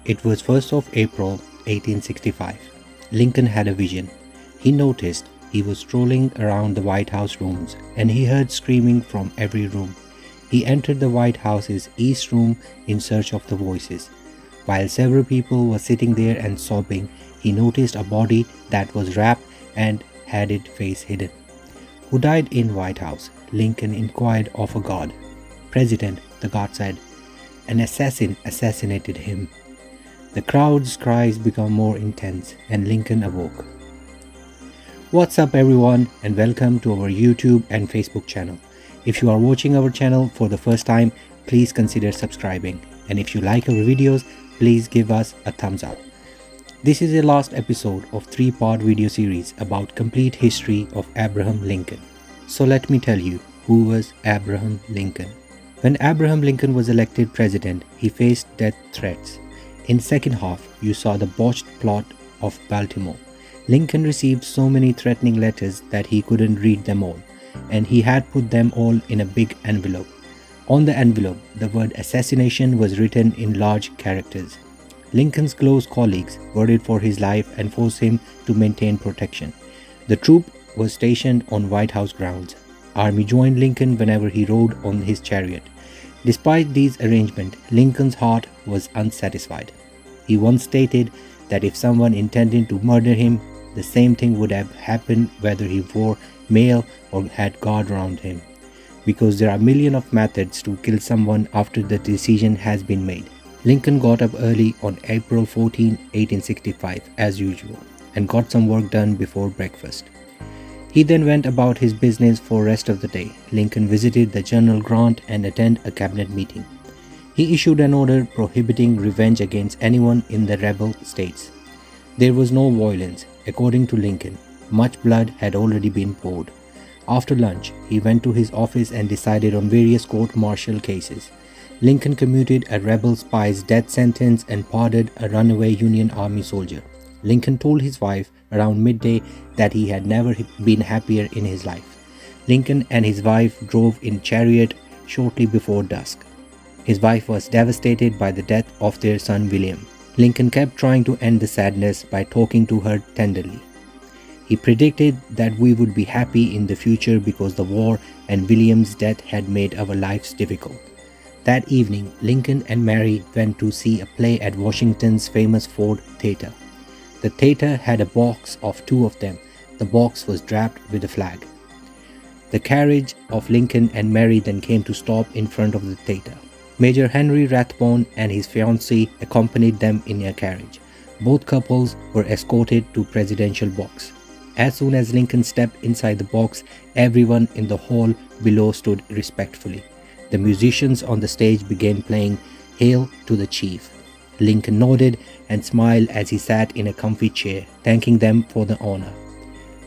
It was 1st of April 1865. Lincoln had a vision. He noticed he was strolling around the White House rooms and he heard screaming from every room. He entered the White House's East Room in search of the voices. While several people were sitting there and sobbing, he noticed a body that was wrapped and had its face hidden. "Who died in White House?" Lincoln inquired of a guard. "President," the guard said. "An assassin assassinated him." The crowd's cries became more intense and Lincoln awoke. What's up everyone, and welcome to our YouTube and Facebook channel. If you are watching our channel for the first time, please consider subscribing. And if you like our videos, please give us a thumbs up. This is the last episode of 3-part video series about complete history of Abraham Lincoln. So let me tell you, who was Abraham Lincoln? When Abraham Lincoln was elected president, he faced death threats. In second half, you saw the botched plot of Baltimore. Lincoln received so many threatening letters that he couldn't read them all, and he had put them all in a big envelope. On the envelope, the word assassination was written in large characters. Lincoln's close colleagues worried for his life and forced him to maintain protection. The troop was stationed on White House grounds. Army joined Lincoln whenever he rode on his chariot. Despite these arrangements, Lincoln's heart was unsatisfied. He once stated that if someone intended to murder him, the same thing would have happened whether he wore mail or had guard around him, because there are millions of methods to kill someone after the decision has been made. Lincoln got up early on April 14, 1865, as usual, and got some work done before breakfast. He then went about his business for the rest of the day. Lincoln visited the General Grant and attended a cabinet meeting. He issued an order prohibiting revenge against anyone in the rebel states. There was no violence, according to Lincoln. Much blood had already been poured. After lunch, he went to his office and decided on various court-martial cases. Lincoln commuted a rebel spy's death sentence and pardoned a runaway Union Army soldier. Lincoln told his wife around midday that he had never been happier in his life. Lincoln and his wife drove in chariot shortly before dusk. His wife was devastated by the death of their son William. Lincoln kept trying to end the sadness by talking to her tenderly. He predicted that we would be happy in the future because the war and William's death had made our lives difficult. That evening, Lincoln and Mary went to see a play at Washington's famous Ford Theater. The theater had a box of 2 of them. The box was draped with a flag. The carriage of Lincoln and Mary then came to stop in front of the theater. Major Henry Rathbone and his fiancée accompanied them in a carriage. Both couples were escorted to presidential box. As soon as Lincoln stepped inside the box, everyone in the hall below stood respectfully. The musicians on the stage began playing "Hail to the Chief." Lincoln nodded and smiled as he sat in a comfy chair, thanking them for the honor.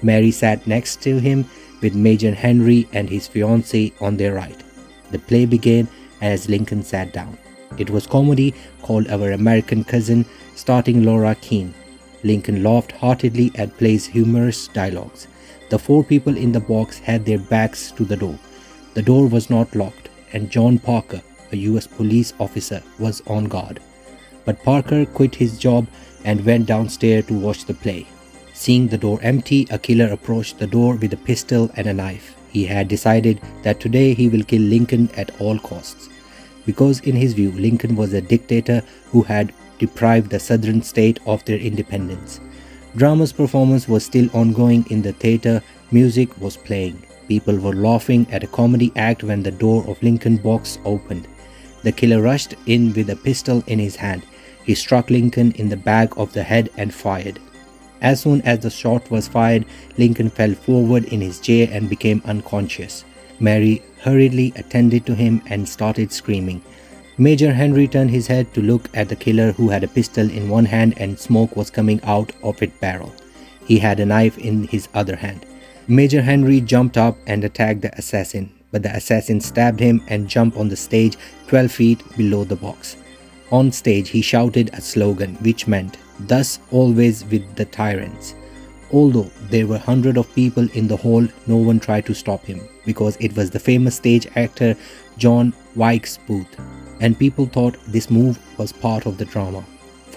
Mary sat next to him with Major Henry and his fiancée on their right. The play began as Lincoln sat down. It was comedy called Our American Cousin, starring Laura Keene. Lincoln laughed heartily at play's humorous dialogues. The 4 people in the box had their backs to the door. The door was not locked, and John Parker, a U.S. police officer, was on guard. But Parker quit his job and went downstairs to watch the play. Seeing the door empty, a killer approached the door with a pistol and a knife. He had decided that today he will kill Lincoln at all costs, because in his view, Lincoln was a dictator who had deprived the southern state of their independence. Drama's performance was still ongoing in the theater. Music was playing. People were laughing at a comedy act when the door of Lincoln box opened. The killer rushed in with a pistol in his hand. He struck Lincoln in the back of the head and fired. As soon as the shot was fired, Lincoln fell forward in his chair and became unconscious. Mary hurriedly attended to him and started screaming. Major Henry turned his head to look at the killer, who had a pistol in one hand and smoke was coming out of its barrel. He had a knife in his other hand. Major Henry jumped up and attacked the assassin, but the assassin stabbed him and jumped on the stage 12 feet below the box. On stage, he shouted a slogan which meant, "Thus always with the tyrants." Although there were hundreds of people in the hall, no one tried to stop him because it was the famous stage actor John Wilkes Booth, and people thought this move was part of the drama.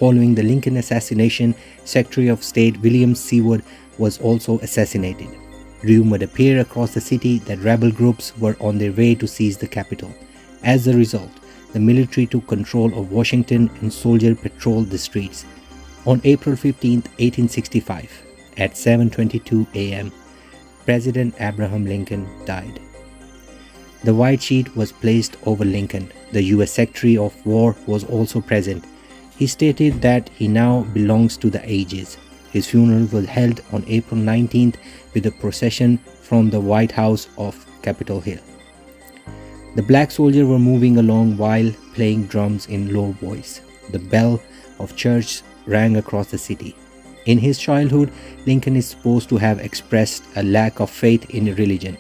Following the Lincoln assassination, Secretary of State William Seward was also assassinated. Rumors appeared across the city that rebel groups were on their way to seize the capital. As a result, the military took control of Washington and soldiers patrolled the streets. On April 15, 1865, at 7:22 a.m., President Abraham Lincoln died. The white sheet was placed over Lincoln. The U.S. Secretary of War was also present. He stated that he now belongs to the ages. His funeral was held on April 19th with a procession from the White House of Capitol Hill. The black soldiers were moving along while playing drums in low voice. The bell of church rang across the city. In his childhood, Lincoln is supposed to have expressed a lack of faith in religion.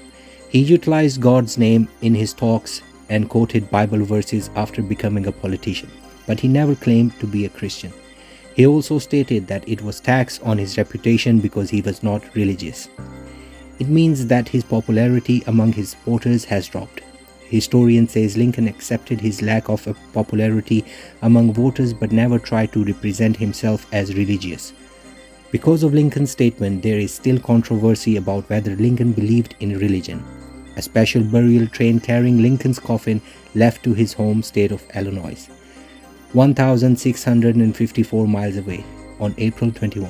He utilized God's name in his talks and quoted Bible verses after becoming a politician, but he never claimed to be a Christian. He also stated that it was tax on his reputation because he was not religious. It means that his popularity among his supporters has dropped. Historian says Lincoln accepted his lack of popularity among voters but never tried to represent himself as religious. Because of Lincoln's statement, there is still controversy about whether Lincoln believed in religion. A special burial train carrying Lincoln's coffin left to his home state of Illinois, 1,654 miles away, on April 21.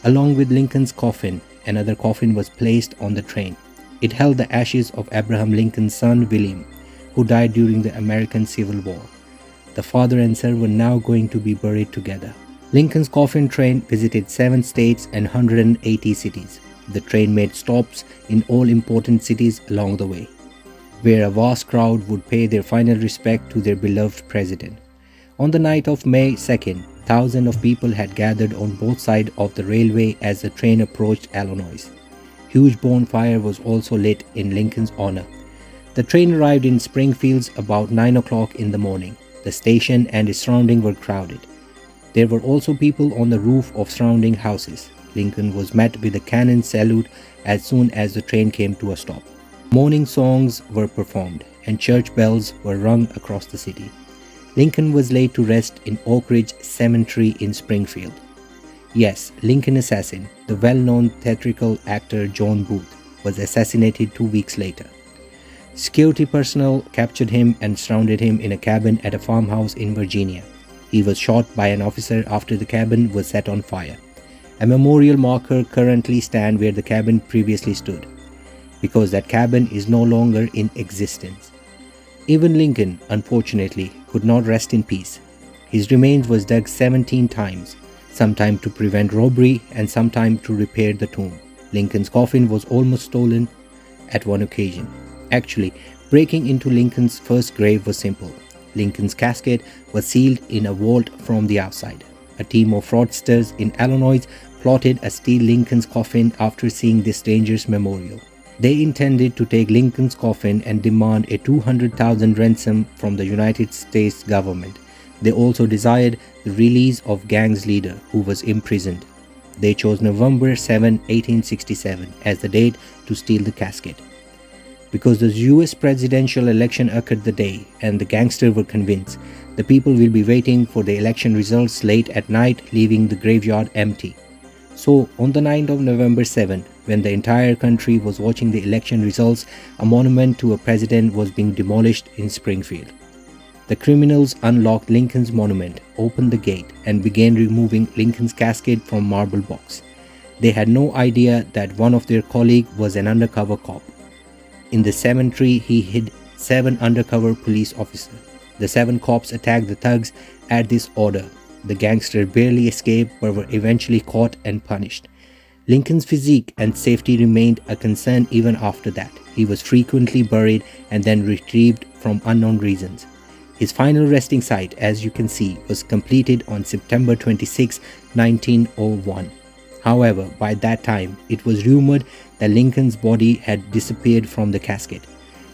Along with Lincoln's coffin, another coffin was placed on the train. It held the ashes of Abraham Lincoln's son William, who died during the American Civil War. The father and son were now going to be buried together. Lincoln's coffin train visited 7 states and 180 cities. The train made stops in all important cities along the way, where a vast crowd would pay their final respect to their beloved president. On the night of May 2nd, thousands of people had gathered on both sides of the railway as the train approached Illinois. Huge bonfire was also lit in Lincoln's honor. The train arrived in Springfield about 9 o'clock in the morning. The station and its surroundings were crowded. There were also people on the roof of surrounding houses. Lincoln was met with a cannon salute as soon as the train came to a stop. Morning songs were performed and church bells were rung across the city. Lincoln was laid to rest in Oak Ridge Cemetery in Springfield. Yes, Lincoln assassin, the well-known theatrical actor John Booth, was assassinated 2 weeks later. Security personnel captured him and surrounded him in a cabin at a farmhouse in Virginia. He was shot by an officer after the cabin was set on fire. A memorial marker currently stands where the cabin previously stood, because that cabin is no longer in existence. Even Lincoln, unfortunately, could not rest in peace. His remains was dug 17 times, sometime to prevent robbery and sometime to repair the tomb. Lincoln's coffin was almost stolen at one occasion. Actually, breaking into Lincoln's first grave was simple. Lincoln's casket was sealed in a vault from the outside. A team of fraudsters in Illinois plotted to steal Lincoln's coffin after seeing this dangerous memorial. They intended to take Lincoln's coffin and demand a $200,000 ransom from the United States government. They also desired the release of gang's leader who was imprisoned. They chose November 7, 1867 as the date to steal the casket. Because the US presidential election occurred the day and the gangsters were convinced, the people will be waiting for the election results late at night, leaving the graveyard empty. So, on the night of November 7, when the entire country was watching the election results, a monument to a president was being demolished in Springfield. The criminals unlocked Lincoln's monument, opened the gate, and began removing Lincoln's casket from marble box. They had no idea that one of their colleagues was an undercover cop. In the cemetery, he hid 7 undercover police officers. The 7 cops attacked the thugs at this order. The gangsters barely escaped but were eventually caught and punished. Lincoln's physique and safety remained a concern even after that. He was frequently buried and then retrieved from unknown reasons. His final resting site, as you can see, was completed on September 26, 1901. However, by that time, it was rumored that Lincoln's body had disappeared from the casket.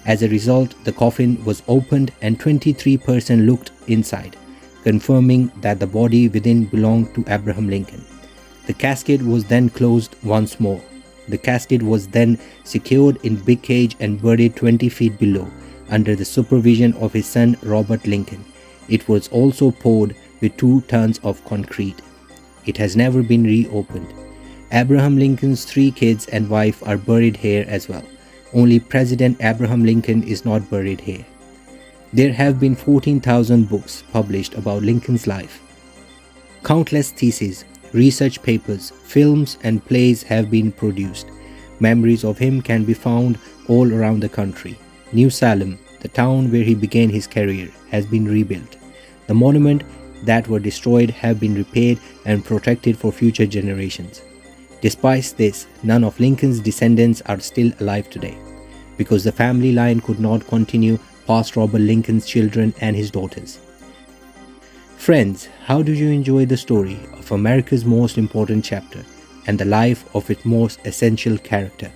As a result, the coffin was opened and 23 persons looked inside, confirming that the body within belonged to Abraham Lincoln. The casket was then closed once more. The casket was then secured in big cage and buried 20 feet below, under the supervision of his son Robert Lincoln. It was also poured with 2 tons of concrete. It has never been reopened. Abraham Lincoln's 3 kids and wife are buried here as well. Only President Abraham Lincoln is not buried here. There have been 14,000 books published about Lincoln's life. Countless theses, research papers, films and plays have been produced. Memories of him can be found all around the country. New Salem, the town where he began his career, has been rebuilt. The monuments that were destroyed have been repaired and protected for future generations. Despite this, none of Lincoln's descendants are still alive today, because the family line could not continue past Robert Lincoln's children and his daughters. Friends, how do you enjoy the story of America's most important chapter and the life of its most essential character?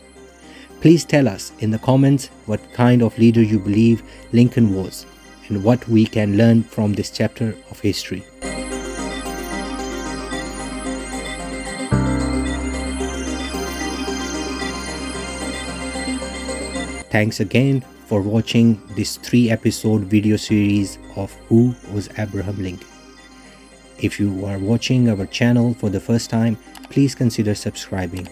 Please tell us in the comments what kind of leader you believe Lincoln was and what we can learn from this chapter of history. Thanks again for watching this 3-episode video series of Who was Abraham Lincoln. If you are watching our channel for the first time, please consider subscribing.